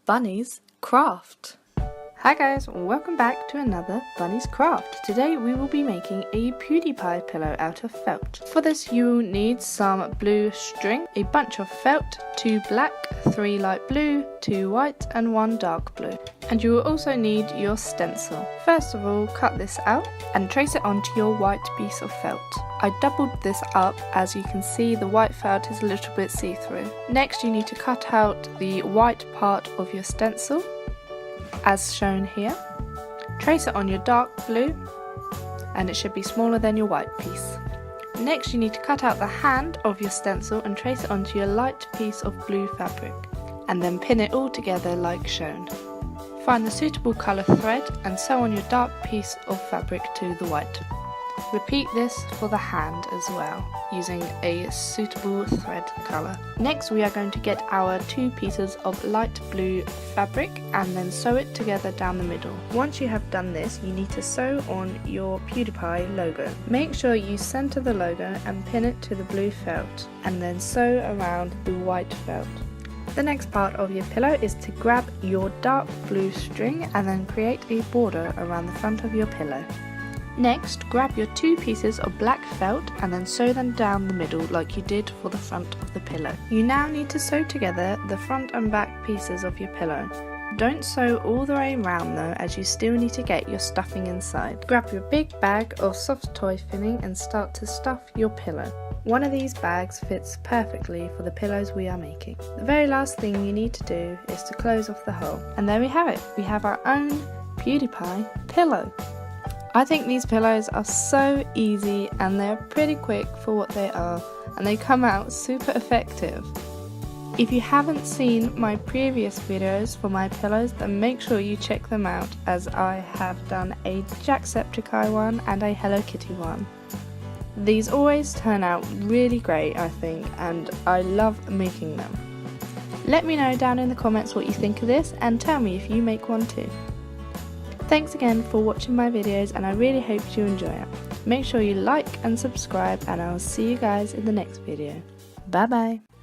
Bunnies Craft. Hi guys, welcome back to another Bunnies Craft. Today we will be making a Pewdiepie pillow out of felt. For this you will need some blue string, a bunch of felt, 2 black, 3 light blue, 2 white and 1 dark blue. And you will also need your stencil. First of all, cut this out and trace it onto your white piece of felt. I doubled this up, as you can see the white felt is a little bit see-through. Next you need to cut out the white part of your stencil, as shown here. Trace it on your dark blue and it should be smaller than your white piece. Next you need to cut out the hand of your stencil and trace it onto your light piece of blue fabric and then pin it all together like shown. Find the suitable colour thread and sew on your dark piece of fabric to the white. Repeat this for the hand as well, using a suitable thread colour. Next we are going to get our 2 pieces of light blue fabric and then sew it together down the middle. Once you have done this, you need to sew on your Pewdiepie logo. Make sure you centre the logo and pin it to the blue felt, and then sew around the white felt. The next part of your pillow is to grab your dark blue string and then create a border around the front of your pillow. Next, grab your 2 pieces of black felt and then sew them down the middle like you did for the front of the pillow. You now need to sew together the front and back pieces of your pillow. Don't sew all the way around though, as you still need to get your stuffing inside. Grab your big bag of soft toy filling and start to stuff your pillow. One of these bags fits perfectly for the pillows we are making. The very last thing you need to do is to close off the hole. And there we have it. We have our own Pewdiepie pillow. I think these pillows are so easy and they're pretty quick for what they are, and they come out super effective. If you haven't seen my previous videos for my pillows, then make sure you check them out, as I have done a Jacksepticeye one and a Hello Kitty one. These always turn out really great, I think, and I love making them. Let me know down in the comments what you think of this and tell me if you make one too. Thanks again for watching my videos, and I really hope you enjoy it. Make sure you like and subscribe, and I'll see you guys in the next video. Bye bye!